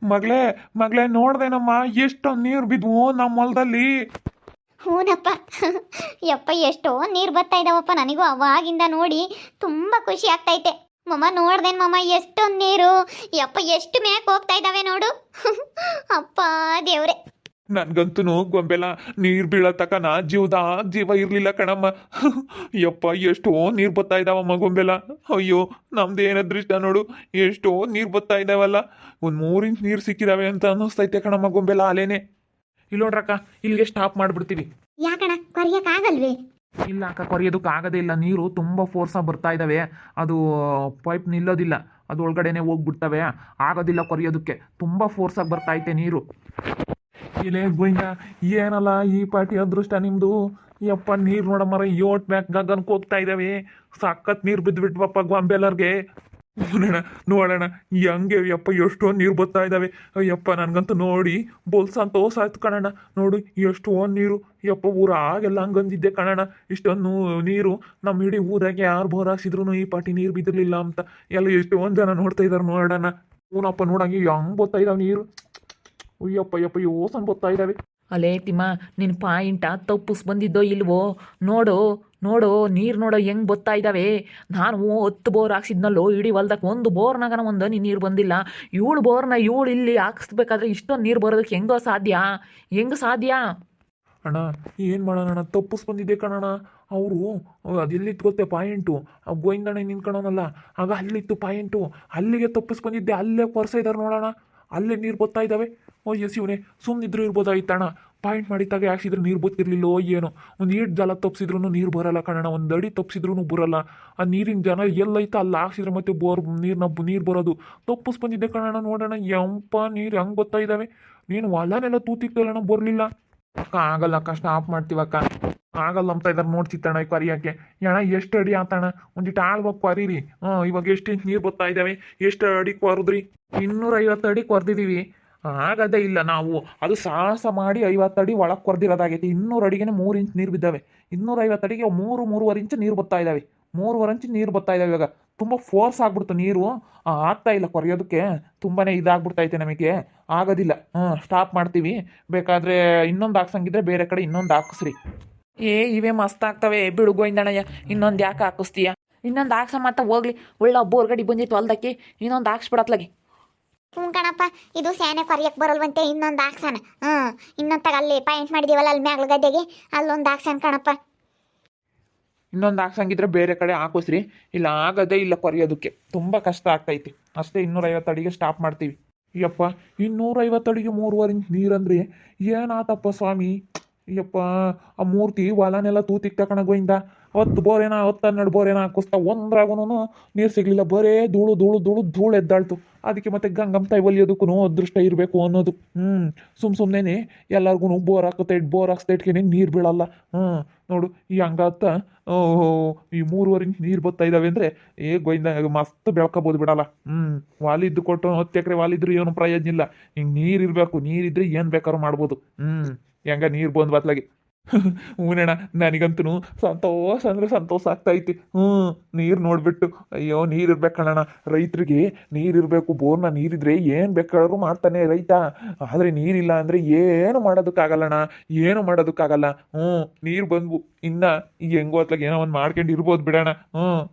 ಮಗಳೇ ಮಗಳೇ ನೋಡ್ದೇನಮ್ಮ ಎಷ್ಟೊಂದು ನೀರು ಬಿದ್ವು ನಮ್ಮ ಹೊಲದಲ್ಲಿ. ಹೂನಪ್ಪ. ಯಪ್ಪ ಎಷ್ಟೋ ನೀರು ಬರ್ತಾ ಇದ್ದಾವಪ್ಪ. ನನಗೂ ಅವಾಗಿಂದ ನೋಡಿ ತುಂಬ ಖುಷಿ ಆಗ್ತೈತೆ. ಮಮ್ಮ ನೋಡ್ದೇನು ಮಮ್ಮ ಎಷ್ಟೊಂದು ನೀರು. ಯಪ್ಪ ಎಷ್ಟು ಮ್ಯಾಕ್ ಹೋಗ್ತಾ ಇದ್ದಾವೆ ನೋಡು. ಅಪ್ಪ ದೇವ್ರೆ. ನನ್ಗಂತೂ ಗೊಂಬೆಲ ನೀರು ಬೀಳೋ ತಕನ ಜೀವ ಇರಲಿಲ್ಲ ಕಣಮ್ಮ. ಯಪ್ಪ ಎಷ್ಟೋ ನೀರು ಬರ್ತಾ ಇದ್ದಾವಮ್ಮ ಗೊಂಬೆಲ. ಅಯ್ಯೋ ನಮ್ದು ಅದೃಷ್ಟ ನೋಡು, ಎಷ್ಟೋ ನೀರು ಬರ್ತಾ ಇದ್ದಾವಲ್ಲ. ಒಂದು 3 ಇಂಚ್ ನೀರು ಸಿಕ್ಕಿದಾವೆ ಅಂತ ಅನ್ನಿಸ್ತೈತೆ ಕಣಮ್ಮ ಗೊಂಬೆಲ ಅಲೇನೆ. ಇಲ್ಲಿ ನೋಡ್ರಕ್ಕ, ಇಲ್ಲಿಗೆ ಸ್ಟಾಪ್ ಮಾಡಿಬಿಡ್ತೀವಿ. ಯಾಕಣ ಕೊರಿಯಕ್ಕಾಗಲ್ವೇ? ಇಲ್ಲ ಅಕ್ಕ, ಕೊರೆಯೋದಕ್ಕೆ ಆಗೋದೇ ಇಲ್ಲ. ನೀರು ತುಂಬ ಫೋರ್ಸಾಗಿ ಬರ್ತಾ ಇದ್ದಾವೆ. ಅದು ಪೈಪ್ ನಿಲ್ಲೋದಿಲ್ಲ, ಅದು ಒಳಗಡೆನೆ ಹೋಗ್ಬಿಡ್ತವೆ. ಆಗೋದಿಲ್ಲ ಕೊರೆಯೋದಕ್ಕೆ, ತುಂಬ ಫೋರ್ಸಾಗಿ ಬರ್ತಾ ಐತೆ ನೀರು. ಇಲ್ಲೇ ಗೋಯ್ಯ ಏನಲ್ಲ ಈ ಪಾಟಿ ಅದೃಷ್ಟ ನಿಮ್ಮದು. ಯಪ್ಪ ನೀರು ನೋಡಮ್ಮರ ಯೋಟ್ ಮ್ಯಾಕ್ ಗಗನಕ್ಕೆ ಹೋಗ್ತಾ ಇದ್ದಾವೆ. ಸಖತ್ ನೀರು ಬಿದ್ದುಬಿಟ್ವಪ್ಪ ಗೊಂಬೆಲ್ಲರ್ಗೆ. ನೋಡೋಣ ಹೆಂಗೆ ಯಪ್ಪ ಎಷ್ಟೊಂದು ನೀರು ಬರ್ತಾ ಇದ್ದಾವೆ. ಯಪ್ಪ ನನಗಂತೂ ನೋಡಿ ಬೋಲ್ ಸಂತೋಷ ಆಯ್ತು ಕಣಣ್ಣ. ನೋಡು ಎಷ್ಟೊಂದು ನೀರು. ಯಪ್ಪ ಊರಾಗೆಲ್ಲ ಹಂಗಂದಿದ್ದೆ ಕಣಣ್ಣ, ಇಷ್ಟೊಂದು ನೀರು ನಮ್ಮ ಇಡೀ ಊರಾಗೆ ಯಾರು ಬೋರ್ ಹಾಕ್ಸಿದ್ರು ಈ ಪಾಟಿ ನೀರು ಬಿದ್ದಿರಲಿಲ್ಲ ಅಂತ. ಎಲ್ಲ ಎಷ್ಟೊಂದು ಜನ ನೋಡ್ತಾ ಇದ್ದಾರೆ ನೋಡೋಣ. ಹೂನಪ್ಪ ನೋಡಂಗೆ ಹೆಂಗೆ ಬರ್ತಾ ಇದ್ದಾವೆ ನೀರು. ಅಯ್ಯಪ್ಪ ಯೋಸನ್ ಬರ್ತಾ ಇದ್ದಾವೆ. ಅಲೇ ತಿಮ್ಮ, ನಿನ್ನ ಪಾಯಿಂಟ ತಪ್ಪಿಸ್ ಬಂದಿದ್ದೋ ಇಲ್ವೋ ನೋಡು. ನೀರು ನೋಡೋ ಹೆಂಗೆ ಬರ್ತಾ ಇದ್ದಾವೆ. ನಾನು 10 ಬೋರ್ ಹಾಕ್ಸಿದ್ನಲ್ಲೋ ಇಡೀ ಹೊಲ್ದಕ್ಕೆ, ಒಂದು ಬೋರ್ನಾಗನ ಒಂದು ನೀರು ಬಂದಿಲ್ಲ. 7 ಬೋರ್ನ ಇಲ್ಲಿ ಹಾಕಿಸ್ಬೇಕಾದ್ರೆ ಇಷ್ಟೊಂದು ನೀರು ಬರೋದಕ್ಕೆ ಹೆಂಗೆ ಸಾಧ್ಯ ಅಣ್ಣ? ಏನು ಮಾಡೋಣ, ತಪ್ಪಿಸ್ ಬಂದಿದ್ದೆ ಕಣಣ್ಣ. ಅವರು ಅದೆಲ್ಲಿತ್ತು ಗೊತ್ತೇ ಪಾಯಿಂಟು, ಗೋವಿಂದಣ್ಣ ನಿಂತ್ಕೊಳ್ಳೋನಲ್ಲ ಆಗ ಅಲ್ಲಿತ್ತು ಪಾಯಿಂಟು. ಅಲ್ಲಿಗೆ ತಪ್ಪಿಸ್ ಬಂದಿದ್ದೆ, ಅಲ್ಲೇ ಕೊರ್ಸ ಇದ್ದಾರೆ ನೋಡೋಣ. ಅಲ್ಲೇ ನೀರು ಬರ್ತಾ ಇದ್ದಾವೆ. ಎಸ್ ಇವನೇ ಸುಮ್ಮನಿದ್ರು ಇರ್ಬೋದಾಯ್ತಣ್ಣ. ಪಾಯಿಂಟ್ ಮಾಡಿ ತಾಗೆ ಹಾಕ್ಸಿದ್ರೆ ನೀರು ಬರ್ತಿರ್ಲಿಲ್ಲೋ ಏನೋ. ಒಂದು 8 ಜಲ ತಪ್ಪಿಸಿದ್ರು ನೀರು ಬರಲ್ಲ ಕಣಣ್ಣ, 1 ಅಡಿ ತಪ್ಪಿಸಿದ್ರು ಬರಲ್ಲ. ಆ ನೀರಿನ ಜನ ಎಲ್ಲೈತೆ ಅಲ್ಲಿ ಹಾಕ್ಸಿದ್ರೆ ಮತ್ತೆ ನೀರು ಬರೋದು. ತಪ್ಪಿಸ್ ಬಂದಿದ್ದೆ ಕಣಣ್ಣ. ನೋಡೋಣ ಯಂಪ ನೀರು ಹೆಂಗೆ ಬರ್ತಾ ಇದ್ದಾವೆ. ನೀನು ಹೊಲನೆಲ್ಲ ತೂತಿತ್ತಲ್ಲಣ್ಣ, ಬರಲಿಲ್ಲ. ಅಕ್ಕ ಆಗಲ್ಲ ಅಕ್ಕ, ಸ್ಟಾಪ್ ಮಾಡ್ತೀವಕ್ಕ. ಆಗಲ್ಲ ಅಂತ ಇದ್ದಾರೆ ನೋಡ್ತಿತ್ತಣ್ಣ ಈ ಕೊರಿಯೋಕ್ಕೆ. ಅಣ್ಣ ಎಷ್ಟು ಅಡಿ ಆತಣ್ಣ, ಒಂದಿಟ್ಟು ಆಳ್ಬೇಕು ಕೊರೀರಿ. ಇವಾಗ ಎಷ್ಟು ಇಂಚ್ ನೀರು ಬರ್ತಾ ಇದ್ದಾವೆ, ಎಷ್ಟು ಅಡಿ ಕೊರೆದ್ರಿ? 250 ಅಡಿ ಕೊರೆದಿದ್ದೀವಿ. ಆಗದೇ ಇಲ್ಲ. ನಾವು ಅದು ಸಾಹಸ ಮಾಡಿ 50 ಅಡಿ ಒಳಗೆ ಕೊರೆದಿರೋದಾಗೈತಿ. 200 ಅಡಿಗೆ 3 ಇಂಚ್ ನೀರು ಬಿದ್ದಾವೆ. 250 ಅಡಿಗೆ 3-3.5 ಇಂಚ್ ನೀರು ಬರ್ತಾ ಇದ್ದಾವೆ. 3.5 ಇಂಚ್ ನೀರು ಬರ್ತಾ ಇದ್ದಾವೆ. ಇವಾಗ ತುಂಬ ಫೋರ್ಸ್ ಆಗ್ಬಿಡ್ತು ನೀರು, ಆಗ್ತಾ ಇಲ್ಲ ಕೊರೆಯೋದಕ್ಕೆ. ತುಂಬಾ ಇದಾಗ್ಬಿಡ್ತೈತೆ ನಮಗೆ, ಆಗೋದಿಲ್ಲ. ಸ್ಟಾಪ್ ಮಾಡ್ತೀವಿ. ಬೇಕಾದರೆ ಇನ್ನೊಂದು ಹಾಕ್ಸಂಗಿದ್ರೆ ಬೇರೆ ಕಡೆ ಇನ್ನೊಂದು ಹಾಕಿಸ್ರಿ. ಇವೇ ಮಸ್ತ್ ಆಗ್ತವೆ ಬಿಡು ಗೋವಿಂದಣ್ಣಯ್ಯ. ಇನ್ನೊಂದು ಯಾಕೆ ಹಾಕಿಸ್ತೀಯ? ಇನ್ನೊಂದು ಹಾಕ್ಸ ಮತ್ತೆ ಹೋಗ್ಲಿ. ಒಳ್ಳೆ ಬೋರ್ಗಡಿ ಬಂದಿತ್ತು ಹೊಲ್ದಕ್ಕೆ, ಇನ್ನೊಂದು ಹಾಕ್ಸ್ಬಿಡತ್ಲಾಗೆ. ಹ್ಞೂ ಕಣಪ್ಪ, ಇದು ಸ್ಯಾನೆ ಕೊರಿಯಕ್ಕೆ ಬರಲ್ವಂತೆ. ಇನ್ನೊಂದು ಹಾಕ್ಸಾನ. ಇನ್ನೊಂದು ಅಲ್ಲಿ ಪಾಯಿಂಟ್ ಮಾಡಿದೀವಲ್ಲ ಅಲ್ಲಿ ಮ್ಯಾಗ್ಲ ಗದ್ದೆಗೆ, ಅಲ್ಲೊಂದು ಹಾಕ್ಸಾನ ಕಣಪ್ಪ. ಇನ್ನೊಂದು ಹಾಕ್ಸಂಗಿದ್ರೆ ಬೇರೆ ಕಡೆ ಹಾಕಿಸ್ರಿ. ಇಲ್ಲ ಆಗದೇ ಇಲ್ಲ ಕೊರೆಯೋದಕ್ಕೆ, ತುಂಬ ಕಷ್ಟ ಆಗ್ತೈತಿ. ಅಷ್ಟೇ 250 ಅಡಿಗೆ ಸ್ಟಾಪ್ ಮಾಡ್ತೀವಿ. ಯಪ್ಪ 250 ಅಡಿಗೆ 3.5 ಇಂಚ್ ನೀರಂದ್ರೆ ಏನಾತಪ್ಪ ಸ್ವಾಮಿ. ಯಪ್ಪ ಆ ಮೂರ್ತಿ ಹೊಲನೆಲ್ಲ ತೂತಿಕ್ ತಕೊಂಡ ಗೋಯಿಂದ. 10 ಬೋರೇನ 10-12 ಬೋರೇನ ಹಾಕಿಸ್ತಾ ಒಂದ್ರಾಗೂ ನೀರು ಸಿಗಲಿಲ್ಲ. ಬರೇ ಧೂಳು ಎದ್ದಾಳ್ತು. ಅದಕ್ಕೆ ಮತ್ತೆ ಗಂಗಮ್ಮ ತಾಯಿ ಒಲಿಯೋದಕ್ಕೂ ಅದೃಷ್ಟ ಇರಬೇಕು ಅನ್ನೋದು. ಸುಮ್ಮನೆ ಎಲ್ಲರಿಗೂ ಬೋರ್ ಹಾಕಿಸ್ತಾ ಇಟ್ಕೇನೆ ನೀರು ಬೀಳಲ್ಲ. ನೋಡು ಈ ಹಂಗತ್ತ ಈ 3.5 ಇಂಚ್ ನೀರು ಬರ್ತಾ ಇದ್ದಾವೆ ಅಂದರೆ ಗೋಯಿಂದ ಮಸ್ತ್ ಬೆಳ್ಕೊಬೋದು ಬಿಡಲ್ಲ. ವಾಲಿದ್ದು ಕೊಟ್ಟು 10 ಎಕರೆ ವಾಲಿದ್ರು ಏನು ಪ್ರಯೋಜನ ಇಲ್ಲ. ಹಿಂಗೆ ನೀರು ಇರಬೇಕು. ನೀರಿದ್ರೆ ಏನು ಬೇಕಾದ್ರೂ ಮಾಡ್ಬೋದು. ಹೆಂಗ ನೀರು ಬಂದು ಬತ್ಲಾಗಿ. ಹೂನಣ್ಣ, ನನಗಂತೂ ಸಂತೋಷ ಅಂದರೆ ಸಂತೋಷ ಆಗ್ತೈತಿ. ನೀರು ನೋಡ್ಬಿಟ್ಟು. ಅಯ್ಯೋ ನೀರು ಇರ್ಬೇಕಣ್ಣ, ರೈತರಿಗೆ ನೀರಿರಬೇಕು. ಬೋರ್ನ ನೀರಿದ್ರೆ ಏನು ಬೇಕಾದ್ರೂ ಮಾಡ್ತಾನೆ ರೈತ. ಆದರೆ ನೀರಿಲ್ಲ ಅಂದರೆ ಏನು ಮಾಡೋದಕ್ಕಾಗಲ್ಲಣ್ಣ, ಏನು ಮಾಡೋದಕ್ಕಾಗಲ್ಲ. ನೀರು ಬಂದ್ವು ಇನ್ನು ಈಗ ಹೆಂಗೋ ಹೊತ್ಲಾಗೆ ಏನೋ ಒಂದು ಮಾಡ್ಕೊಂಡು ಇರ್ಬೋದು ಬಿಡೋಣ.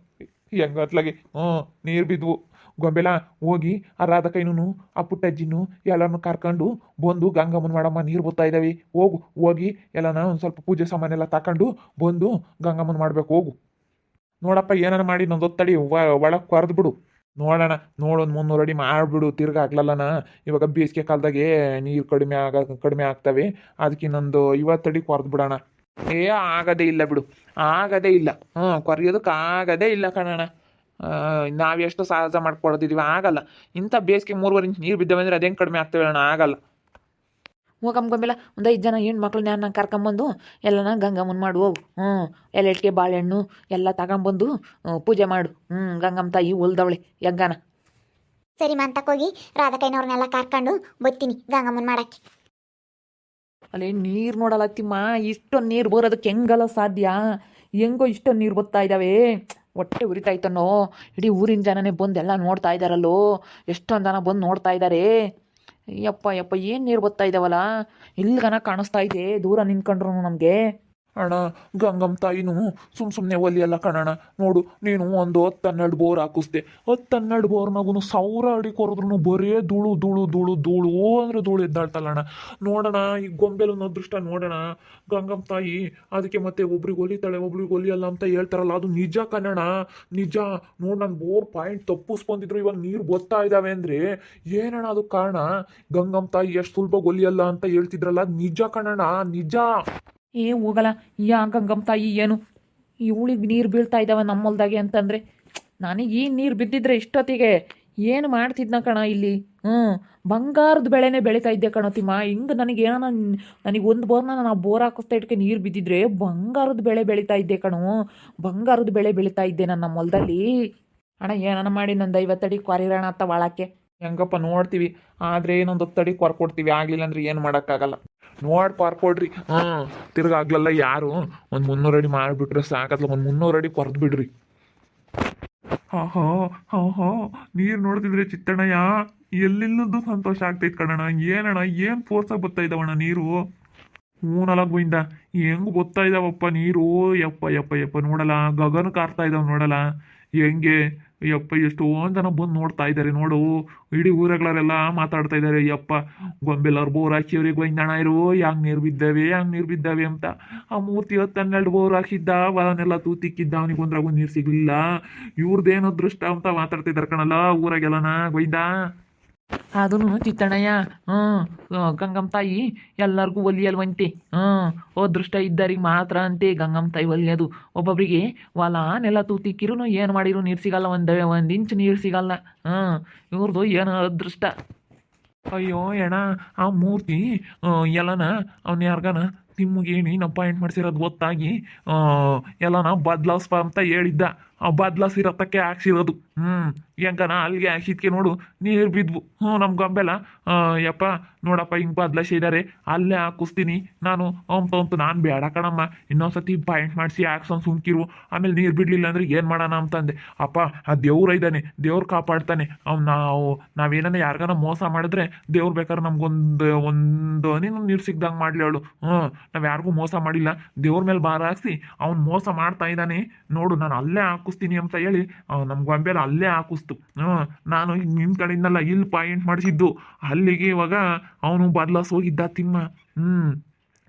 ಹೆಂಗೋ ಹೊತ್ಲಾಗೆ ನೀರು ಬಿದ್ವು. ಗೊಂಬೆಲ ಹೋಗಿ ಆ ರಾಧಕೈನೂ ಆ ಪುಟ್ಟಜ್ಜಿನೂ ಎಲ್ಲರನ್ನೂ ಕರ್ಕೊಂಡು ಬಂದು ಗಂಗಮ್ಮನ ಮಾಡಮ್ಮ ನೀರು ಬರ್ತಾ ಇದ್ದಾವೆ. ಹೋಗಿ ಎಲ್ಲನ ಒಂದು ಸ್ವಲ್ಪ ಪೂಜೆ ಸಾಮಾನೆಲ್ಲ ತಗೊಂಡು ಬಂದು ಗಂಗಮ್ಮನ ಮಾಡ್ಬೇಕು. ಹೋಗು ನೋಡಪ್ಪ, ಏನಾರ ಮಾಡಿ ಇನ್ನೊಂದು ಹೊತ್ತಡಿ ಒಳಗೆ ಕೊರೆದು ಬಿಡು. ನೋಡೋಣ, ನೋಡೊಂದು 300 ಅಡಿ ಮಾಡಿಬಿಡು. ತಿರ್ಗಿ ಆಗ್ಲಲ್ಲನ ಇವಾಗ ಬೇಸಿಗೆ ಕಾಲದಾಗೆ ನೀರು ಕಡಿಮೆ ಆಗ್ತವೆ. ಅದಕ್ಕೆ ಇನ್ನೊಂದು 50 ಅಡಿ ಕೊರೆದು ಬಿಡೋಣ. ಆಗದೇ ಇಲ್ಲ ಬಿಡು, ಆಗದೇ ಇಲ್ಲ. ಕೊರೆಯೋದಕ್ಕೆ ಆಗದೇ ಇಲ್ಲ ಕಣಣ್ಣ. ನಾವೆಷ್ಟು ಸಾಹಸ ಮಾಡ್ಕೊಡ್ತಿದ್ದೀವಿ, ಆಗಲ್ಲ. ಇಂಥ ಬೇಸಿಗೆ 3.5 ಇಂಚ್ ನೀರು ಬಿದ್ದಾವೆ ಅಂದರೆ ಅದೇನು ಕಡಿಮೆ ಆಗ್ತವೆ ಅಣ್ಣ, ಆಗಲ್ಲ. ಹೋಗಮ್ಗೊಂಬೆಲ್ಲ ಒಂದು 5 ಜನ ಹೆಣ್ಮಕ್ಳನ್ನ ನಾನು ಕರ್ಕೊಂಬಂದು ಎಲ್ಲನ ಗಂಗಮ್ಮನ ಮಾಡು. ಹೋಗು. ಎಲೆಟ್ಗೆ ಬಾಳೆಹಣ್ಣು ಎಲ್ಲ ತಗೊಂಬಂದು ಪೂಜೆ ಮಾಡು. ಗಂಗಮ್ಮ ತಾಯಿ ಹೊಲ್ದವಳೆ ಯಗ್ಗಾನ. ಸರಿ ಮಂತಕ್ಕೋಗಿ ರಾಧಕೈನವ್ರನ್ನೆಲ್ಲ ಕರ್ಕೊಂಡು ಬರ್ತೀನಿ ಗಂಗಮ್ಮನ ಮಾಡಕ್ಕೆ. ಅಲ್ಲೇ ನೀರು ನೋಡಲತ್ತಿಮ್ಮ, ಇಷ್ಟೊಂದು ನೀರು ಬರೋದಕ್ಕೆ ಹೆಂಗಲ್ಲ ಸಾಧ್ಯ? ಹೆಂಗೋ ಇಷ್ಟೊಂದು ನೀರು ಬರ್ತಾ ಇದ್ದಾವೆ. ಹೊಟ್ಟೆ ಉರಿತಾಯ್ತನೋ. ಇಡೀ ಊರಿನ ಜನನೇ ಬಂದು ಎಲ್ಲ ನೋಡ್ತಾ ಇದ್ದಾರಲ್ಲೋ. ಎಷ್ಟೊಂದು ಜನ ಬಂದು ನೋಡ್ತಾ ಇದ್ದಾರೆ. ಯಪ್ಪ ಯಪ್ಪ ಏನು ನೀರು ಬರ್ತಾ ಇದ್ದಾವಲ್ಲ, ಇಲ್ಗನ ಕಾಣಿಸ್ತಾ ಇದೆ ದೂರ ನಿಂತ್ಕೊಂಡ್ರು ನಮಗೆ. ಅಣ್ಣ ಗಂಗಮ್ಮ ತಾಯಿನೂ ಸುಮ್ಮನೆ ಒಲಿಯಲ್ಲ ಕಣಣ್ಣ. ನೋಡು ನೀನು ಒಂದು 10-12 ಬೋರ್ ಹಾಕಿಸ್ದೆ, 10-12 ಬೋರ್ನಾಗೂ 1000 ಅಡಿ ಕೊರೆದ್ರೂ ಬರೇ ಧೂಳು ಧೂಳು ಧೂಳು ಧೂಳು ಅಂದರೆ ಧೂಳು ಎದ್ದಾಳ್ತಲ್ಲಣ್ಣ. ನೋಡೋಣ ಈ ಗೊಂಬೆಲನ್ನ ಅದೃಷ್ಟ ನೋಡೋಣ. ಗಂಗಮ್ಮ ತಾಯಿ ಅದಕ್ಕೆ ಮತ್ತೆ ಒಬ್ರಿಗೆ ಒಲಿತಾಳೆ ಒಬ್ರಿಗೆ ಒಲಿಯಲ್ಲ ಅಂತ ಹೇಳ್ತಾರಲ್ಲ, ಅದು ನಿಜ ಕಣಣ್ಣ, ನಿಜ. ನೋಡು ನಾನು ಬೋರ್ ಪಾಯಿಂಟ್ ತಪ್ಪಿಸ್ಕೊಂಡಿದ್ರು ಇವಾಗ ನೀರು ಬರ್ತಾ ಇದ್ದಾವೆ ಅಂದರೆ ಏನಣ್ಣ ಅದು ಕಾರಣ? ಗಂಗಮ್ಮ ತಾಯಿ ಎಷ್ಟು ಸುಲಭ ಒಲಿಯಲ್ಲ ಅಂತ ಹೇಳ್ತಿದ್ರಲ್ಲ, ಅದು ನಿಜ ಕಣಣ್ಣ, ನಿಜ. ಹೋಗಲ್ಲ ಯಾ ಗಂಗಮ್ಮ ತಾಯಿ ಏನು ಇವಳಿಗೆ ನೀರು ಬೀಳ್ತಾ ಇದ್ದಾವೆ ನಮ್ಮಲ್ದಾಗೆ ಅಂತಂದರೆ, ನನಗೆ ಈ ನೀರು ಬಿದ್ದಿದ್ರೆ ಇಷ್ಟೊತ್ತಿಗೆ ಏನು ಮಾಡ್ತಿದ್ನ ಕಣ ಇಲ್ಲಿ. ಬಂಗಾರದ ಬೆಳೆನೇ ಬೆಳೀತಾ ಇದ್ದೆ ಕಣೋ ತಿಮ್ಮ. ಹಿಂಗೆ ನನಗೆ ಏನೋ ನನಗೆ ಒಂದು ಬೋರ್ನ ನಾವು ಬೋರ್ ಹಾಕಿಸ್ತಾ ಇಟ್ಕೆ ನೀರು ಬಿದ್ದಿದ್ರೆ ಬಂಗಾರದ ಬೆಳೆ ಬೆಳೀತಾ ಇದ್ದೆ ಕಣೋ, ಬಂಗಾರದ ಬೆಳೆ ಬೆಳೀತಾ ಇದ್ದೆ ನಾನು ನಮ್ಮ ಹೊಲದಲ್ಲಿ. ಅಣ್ಣ ಏನನ್ನ ಮಾಡಿ ನಂದು 50 ಅಡಿ ಕೊರಿರೋಣ ಅಂತ ಒಳಕ್ಕೆ. ಹೆಂಗಪ್ಪ ನೋಡ್ತೀವಿ, ಆದರೆ ಇನ್ನೊಂದು 10 ಅಡಿ ಕೊಡ್ತೀವಿ, ಆಗಲಿಲ್ಲ ಅಂದ್ರೆ ಏನು ಮಾಡೋಕ್ಕಾಗಲ್ಲ. ನೋಡಿ ಪಾರ್ಕೊಡ್ರಿ. ತಿರ್ಗಾಗ್ಲಲ್ಲ ಯಾರು ಒಂದು 300 ಅಡಿ ಮಾಡಿಬಿಟ್ರೆ ಸಾಕತ್ಲ, ಒಂದು 300 ಅಡಿ ಕೊರ್ದು ಬಿಡ್ರಿ. ಹಾ ನೀರು ನೋಡ್ತಿದ್ರೆ ಚಿತ್ತಣ್ಣಯ್ಯ ಎಲ್ಲೆಲ್ಲದ್ದು ಸಂತೋಷ ಆಗ್ತೈತೆ ಕಣಣ್ಣ. ಏನಣ್ಣ ಏನು ಫೋರ್ಸಾಗಿ ಬರ್ತಾ ಇದ್ದಾವಣ್ಣ ನೀರು. ಹೂನಲ್ಲ ಗೋವಿಂದ, ಹೆಂಗೆ ಬರ್ತಾ ಇದ್ದಾವಪ್ಪ ನೀರು. ಯಪ್ಪ ಯಪ್ಪ ಯಪ್ಪ ನೋಡಲ್ಲ, ಗಗನ ಕಾರ್ತಾ ಇದ್ದಾವೆ ನೋಡಲ್ಲ ಹೆಂಗೆ. ಯಪ್ಪ ಎಷ್ಟೊಂದು ಜನ ಬಂದು ನೋಡ್ತಾ ಇದ್ದಾರೆ ನೋಡು, ಇಡೀ ಊರುಗಳರೆಲ್ಲ ಮಾತಾಡ್ತಾ ಇದ್ದಾರೆ. ಯಪ್ಪ ಗೊಂಬೆಲ್ಲವ್ರು ಬೋರ್ ಹಾಕಿವ್ರಿಗೆ ಗೋವಿಂದಣ್ಣ ಇರು ಹೆಂಗೆ ನೀರು ಬಿದ್ದಾವೆ ಹೆಂಗೆ ನೀರು ಬಿದ್ದಾವೆ ಅಂತ. ಆ ಮೂರ್ತಿ 10-12 ಬೋರ್ ಹಾಕಿದ್ದ, ಅವನ್ನೆಲ್ಲ ತೂತಿಕ್ಕಿದ್ದ, ಅವನಿಗೆ ಒಂದ್ರಾಗೂ ನೀರು ಸಿಗಲಿಲ್ಲ. ಇವ್ರದ್ದೇನೋ ಅದೃಷ್ಟ ಅಂತ ಮಾತಾಡ್ತಾ ಇದ್ದಾರೆ ಕಣಲ್ಲ ಊರಾಗೆಲ್ಲನ ಗೋವಿಂದ. ಅದೂ ಚಿತ್ತಣ್ಣಯ್ಯ, ಗಂಗಮ್ಮ ತಾಯಿ ಎಲ್ಲರಿಗೂ ಒಲಿಯಲ್ವಂತೆ. ಅದೃಷ್ಟ ಇದ್ದರಿಗೆ ಮಾತ್ರ ಅಂತೆ ಗಂಗಮ್ಮ ತಾಯಿ ಒಲಿಯೋದು. ಒಬ್ಬೊಬ್ಬರಿಗೆ ಹೊಲ ನೆಲ ತೂತಿಕ್ಕಿರೂ ಏನು ಮಾಡಿರು ನೀರು ಸಿಗಲ್ಲ, ಒಂದು ಇಂಚು ನೀರು ಸಿಗಲ್ಲ. ಇವ್ರದ್ದು ಏನೋ ಅದೃಷ್ಟ. ಅಯ್ಯೋ ಅಣ್ಣ, ಆ ಮೂರ್ತಿ ಎಲ್ಲನ ಅವ್ನ ಯಾರ್ಗನ ತಿಮ್ಮಿಗೆ ನೀನು ಅಪಾಯಿಂಟ್ ಮಾಡಿಸಿರೋದು ಗೊತ್ತಾಗಿ ಎಲ್ಲನ ಬದ್ಲಾಸ್ಪ ಅಂತ ಹೇಳಿದ್ದ. ಆ ಬದ್ಲಾಸಿರತ್ತಕ್ಕೆ ಹಾಕ್ಸಿರೋದು. ಹೆಂಗನ ಅಲ್ಲಿಗೆ ಹಾಕ್ಸಿದ್ಕೆ ನೋಡು ನೀರು ಬಿದ್ವು. ನಮ್ಮ ಗೊಂಬೆಲ್ಲ ಯಪ್ಪ ನೋಡಪ್ಪ ಹಿಂಗೆ ಬದ್ಲಾಸಿದ್ದಾರೆ, ಅಲ್ಲೇ ಹಾಕಿಸ್ತೀನಿ ನಾನು ಅಂತ ನಾನು ಬೇಡ ಕಣಮ್ಮ, ಇನ್ನೊಂದ್ಸತಿ ಪಾಯಿಂಟ್ ಮಾಡಿಸಿ ಹಾಕ್ಸೋನ್ ಸುಮ್ಕಿರು, ಆಮೇಲೆ ನೀರು ಬಿಡಲಿಲ್ಲ ಅಂದ್ರೆ ಏನು ಮಾಡೋಣ ಅಂತಂದೆ. ಅಪ್ಪ ಆ ದೇವ್ರ ಇದ್ದಾನೆ, ದೇವ್ರು ಕಾಪಾಡ್ತಾನೆ. ನಾವೇನ ಯಾರಿಗಾನ ಮೋಸ ಮಾಡಿದ್ರೆ ದೇವ್ರು ಬೇಕಾದ್ರೆ ನಮ್ಗೊಂದು ನೀನು ನೀರು ಸಿಗ್ದಂಗೆ ಮಾಡಲಿ ಅವಳು. ನಾವು ಯಾರಿಗೂ ಮೋಸ ಮಾಡಿಲ್ಲ, ದೇವ್ರ ಮೇಲೆ ಭಾರ ಹಾಕ್ಸಿ ಅವ್ನು ಮೋಸ ಮಾಡ್ತಾ ಇದ್ದಾನೆ ನೋಡು, ನಾನು ಅಲ್ಲೇ ಹಾಕಿಸ್ತೀನಿ ಅಂತ ಹೇಳಿ ನಮ್ಮ ಗೊಂಬೆಲ್ಲ ಅಲ್ಲೇ ಹಾಕಿಸ್ತು. ನಾನು ನಿನ್ನ ಕಡೆಯಿಂದಲ್ಲ ಇಲ್ಲಿ ಪಾಯಿಂಟ್ ಮಾಡಿಸಿದ್ದು, ಅಲ್ಲಿಗೆ ಇವಾಗ ಅವನು ಬದಲಾಸ್ ಹೋಗಿದ್ದ ತಿಮ್ಮ.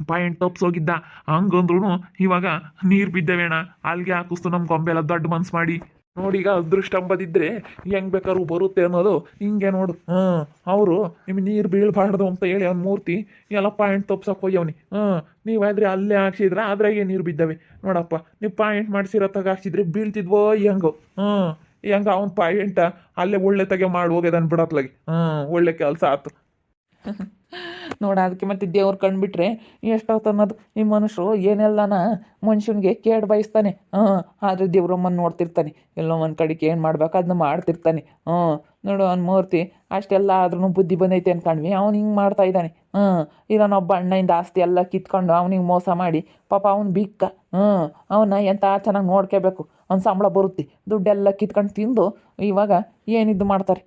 ಪಾಯಿಂಟ್ ತಪ್ಪಿಸೋಗಿದ್ದ. ಹಂಗಂದ್ರೂ ಇವಾಗ ನೀರು ಬಿದ್ದವೇಣ, ಅಲ್ಲಿಗೆ ಹಾಕಿಸ್ತು ನಮ್ಮ ಗೊಂಬೆಲ್ಲ ದೊಡ್ಡ ಮನ್ಸು ಮಾಡಿ. ನೋಡೀಗ ಅದೃಷ್ಟ ಅಂಬದಿದ್ರೆ ಹೆಂಗೆ ಬೇಕಾದ್ರೂ ಬರುತ್ತೆ ಅನ್ನೋದು ಹಿಂಗೆ ನೋಡು. ಅವರು ನಿಮಗೆ ನೀರು ಬೀಳಬಾರ್ದು ಅಂತ ಹೇಳಿ ಅವ್ನ ಮೂರ್ತಿ ಎಲ್ಲ ಪಾಯಿಂಟ್ ತಪ್ಸಕ್ಕೆ ಹೋಗ್ಯವನಿ. ನೀವಾದ್ರೆ ಅಲ್ಲೇ ಹಾಕ್ಸಿದ್ರೆ ಅದ್ರಾಗೆ ನೀರು ಬಿದ್ದವೆ ನೋಡಪ್ಪ. ನೀವು ಪಾಯಿಂಟ್ ಮಾಡಿಸಿರತ್ತಾಗ ಹಾಕ್ಸಿದ್ರೆ ಬೀಳ್ತಿದ್ವೋ ಹೆಂಗೋ. ಹೆಂಗ ಅವ್ನ ಪಾಯಿಂಟ ಅಲ್ಲೇ ಒಳ್ಳೆ ತೆಗೆ ಮಾಡಿ ಹೋಗ್ಯದನ್ ಬಿಡತ್ಲಾಗಿ. ಒಳ್ಳೆ ಕೆಲಸ ಆಯ್ತು. ನೋಡ ಅದಕ್ಕೆ ಮತ್ತೆ ದೇವ್ರು ಕಂಡುಬಿಟ್ರೆ ಎಷ್ಟೊತ್ತು ಅನ್ನೋದು. ಈ ಮನುಷ್ಯರು ಏನೆಲ್ಲನ ಮನುಷ್ಯನಿಗೆ ಕೇಡು ಬಯಸ್ತಾನೆ. ಆದರೆ ದೇವ್ರಮ್ಮನ ನೋಡ್ತಿರ್ತಾನೆ, ಎಲ್ಲೋ ಒಂದು ಕಡೆಗೆ ಏನು ಮಾಡ್ಬೇಕು ಅದನ್ನ ಮಾಡ್ತಿರ್ತಾನೆ. ನೋಡು ಅವ್ನ ಮೂರ್ತಿ ಅಷ್ಟೆಲ್ಲ ಆದ್ರೂ ಬುದ್ಧಿ ಬಂದೈತೆ ಅನ್ಕೊಂಡ್ವಿ, ಅವ್ನು ಹಿಂಗೆ ಮಾಡ್ತಾ ಇದ್ದಾನೆ. ಇರೋನೊಬ್ಬ ಅಣ್ಣಯಿಂದ ಆಸ್ತಿ ಎಲ್ಲ ಕಿತ್ಕೊಂಡು ಅವ್ನಿಗೆ ಮೋಸ ಮಾಡಿ ಪಾಪ ಅವ್ನು ಬಿಕ್ಕ. ಅವನ್ನ ಎಂಥ ಚೆನ್ನಾಗಿ ನೋಡ್ಕೋಬೇಕು, ಅವ್ನ ಸಂಬಳ ಬರುತ್ತೆ, ದುಡ್ಡೆಲ್ಲ ಕಿತ್ಕೊಂಡು ತಿಂದು ಇವಾಗ ಏನಿದ್ದು ಮಾಡ್ತಾರೆ.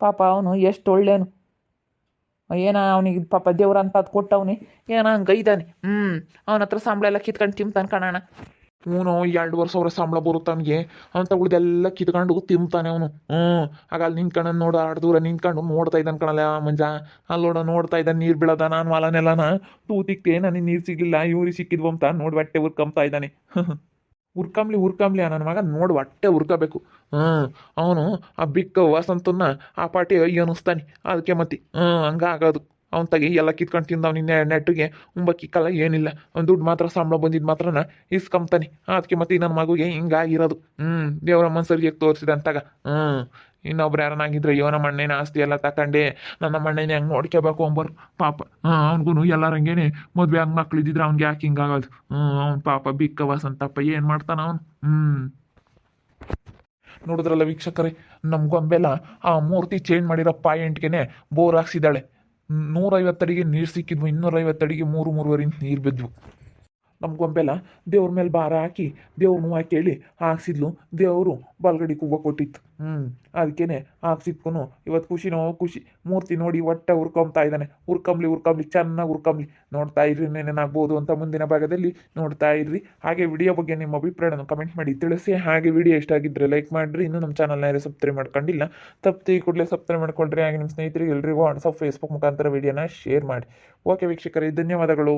ಪಾಪ ಅವನು ಎಷ್ಟು ಒಳ್ಳೇನು, ಏನೋ ಅವನಿಗೆ ಪಾಪ ದೇವ್ರ ಅಂತ ಅದು ಕೊಟ್ಟವನಿ ಏನೋ ಹಂಗೆ ಇದ್ದಾನೆ. ಅವನ ಹತ್ರ ಸಂಬಳ ಎಲ್ಲ ಕಿತ್ಕೊಂಡು ತಿಂತಾನೆ ಕಣಣ. ಅವನು 2,000 ಸಂಬಳ ಬರುತ್ತೆ ಅವನಿಗೆ, ಅಂತ ಉಳಿದೆಲ್ಲ ಕಿತ್ಕೊಂಡು ತಿಂತಾನೆ ಅವನು. ಆಗ ಅಲ್ಲಿ ನಿಂತ್ಕೊಂಡು ನೋಡು, ಆಡು ದೂರ ನಿಂತ್ಕೊಂಡು ನೋಡ್ತಾ ಇದ್ದಾನೆ ಕಣಲ್ಲ ಮಂಜ. ಅಲ್ಲಿ ನೋಡ್ತಾ ಇದ್ದಾನೆ ನೀರು ಬೀಳದ. ನಾನು ಹೊಲನೆಲ್ಲನ ತೂತಿಕ್ತೆ, ನನಗೆ ನೀರು ಸಿಗಲಿಲ್ಲ, ಇವ್ರಿಗೆ ಸಿಕ್ಕಿದ್ವು ಅಂತ ನೋಡಿ ಹೊಟ್ಟೆ ಉರ್ಕೊಂಬ್ತಾ ಇದ್ದಾನೆ. ಉರ್ಕಂಬ್ಲಿ ನನ್ನ ಮಗ ನೋಡಿ ಹೊಟ್ಟೆ ಉರ್ಕೋಬೇಕು. ಅವನು ಆ ಬಿಕ್ಕ ವಸಂತನ್ನ ಆ ಪಾಟಿ ಅನ್ನಿಸ್ತಾನೆ. ಅದಕ್ಕೆ ಮತ್ತೆ ಹಂಗಾಗೋದು. ಅವ್ನು ತಗಿ ಎಲ್ಲ ಕಿತ್ಕೊಂಡು ತಿಂದ ನಿನ್ನೆ ನೆಟ್ಟಿಗೆ ಉಂಬಕ್ಕಿಕ್ಕಲ್ಲ ಏನಿಲ್ಲ. ಅವ್ನು ದುಡ್ಡು ಮಾತ್ರ ಸಂಬಳ ಬಂದಿದ್ದು ಮಾತ್ರನ ಇಸ್ಕೊಂತಾನೆ. ಅದಕ್ಕೆ ಮತ್ತೆ ನನ್ನ ಮಗುಗೆ ಹಿಂಗಾಗಿರೋದು. ದೇವರ ಮನ್ಸರಿಗೆ ತೋರಿಸಿದ ಅಂತಾಗ. ಇನ್ನೊಬ್ರು ಯಾರನ್ನಾಗಿದ್ರೆ ಅಯ್ಯೋ ನಮ್ಮ ಅಣ್ಣನ ಆಸ್ತಿ ಎಲ್ಲ ತಗೊಂಡೆ, ನನ್ನ ಅಣ್ಣನ ಹೆಂಗೆ ನೋಡ್ಕೋಬೇಕು ಅಂಬರು ಪಾಪ. ಅವ್ನಿಗೂ ಎಲ್ಲರಂಗೇನೆ ಮದುವೆ ಹಂಗೆ ಮಕ್ಳು ಇದ್ದಿದ್ರೆ ಅವ್ನಿಗೆ ಯಾಕೆ ಹಿಂಗಾಗೋದು. ಅವ್ನು ಪಾಪ ಬಿಕ್ಕ ವಸಂತಪ್ಪ ಏನು ಮಾಡ್ತಾನ ಅವನು. ನೋಡಿದ್ರಲ್ಲ ವೀಕ್ಷಕರೇ, ನಮ್ಮ ಗೊಂಬೆಲ್ಲ ಆ ಮೂರ್ತಿ ಚೇಂಜ್ ಮಾಡಿರೋ ಪಾಯಿಂಟ್ಗೆ ಬೋರ್ ಹಾಕ್ಸಿದ್ದಾಳೆ. 150 ಅಡಿಗೆ ನೀರು ಸಿಕ್ಕಿದ್ವು, 250 ಅಡಿಗೆ 3-3.5 ಇಂಚ್ ನೀರು ಬಿದ್ವು. ನಮ್ಮ ಗೊಂಬೆಲ್ಲ ದೇವ್ರ ಮೇಲೆ ಭಾರ ಹಾಕಿ ದೇವ್ರ ನೋವು ಕೇಳಿ ಹಾಕ್ಸಿದ್ಲು. ದೇವರು ಬಲ್ಗಡಿ ಕೂಗ ಕೊಟ್ಟಿತ್ತು. ಅದಕ್ಕೇನೆ ಹಾಕ್ಸಿದ್ಕು ಇವತ್ತು ಖುಷಿನೋ ಖುಷಿ. ಮೂರ್ತಿ ನೋಡಿ ಒಟ್ಟ ಉರ್ಕೊಂಬ್ತಾ ಇದ್ದಾನೆ. ಉರ್ಕಂಬ್ಲಿ ಚೆನ್ನಾಗಿ ಉರ್ಕಂಬ್ಲಿ. ನೋಡ್ತಾ ಇರ್ರಿ ಏನೇನಾಗ್ಬೋದು ಅಂತ ಮುಂದಿನ ಭಾಗದಲ್ಲಿ ನೋಡ್ತಾ ಇರ್ರಿ. ಹಾಗೆ ವಿಡಿಯೋ ಬಗ್ಗೆ ನಿಮ್ಮ ಅಭಿಪ್ರಾಯವನ್ನು ಕಮೆಂಟ್ ಮಾಡಿ ತಿಳಿಸಿ. ಹಾಗೆ ವಿಡಿಯೋ ಇಷ್ಟ ಆಗಿದ್ದರೆ ಲೈಕ್ ಮಾಡಿರಿ. ಇನ್ನೂ ನಮ್ಮ ಚಾನಲ್ನ ಯಾರು ಸಬ್ಸ್ಕ್ರೈಬ್ ಮಾಡ್ಕೊಂಡಿಲ್ಲ, ತಪ್ಪಿ ಕೂಡಲೇ ಸಬ್ಸ್ಕ್ರೈಬ್ ಮಾಡ್ಕೊಳ್ರಿ. ಹಾಗೆ ನಿಮ್ಮ ಸ್ನೇಹಿತರಿಗೆ ಎಲ್ರಿಗೂ ವಾಟ್ಸಪ್ ಫೇಸ್ಬುಕ್ ಮುಖಾಂತರ ವಿಡಿಯೋನ ಶೇರ್ ಮಾಡಿ. ಓಕೆ ವೀಕ್ಷಕರೇ, ಧನ್ಯವಾದಗಳು.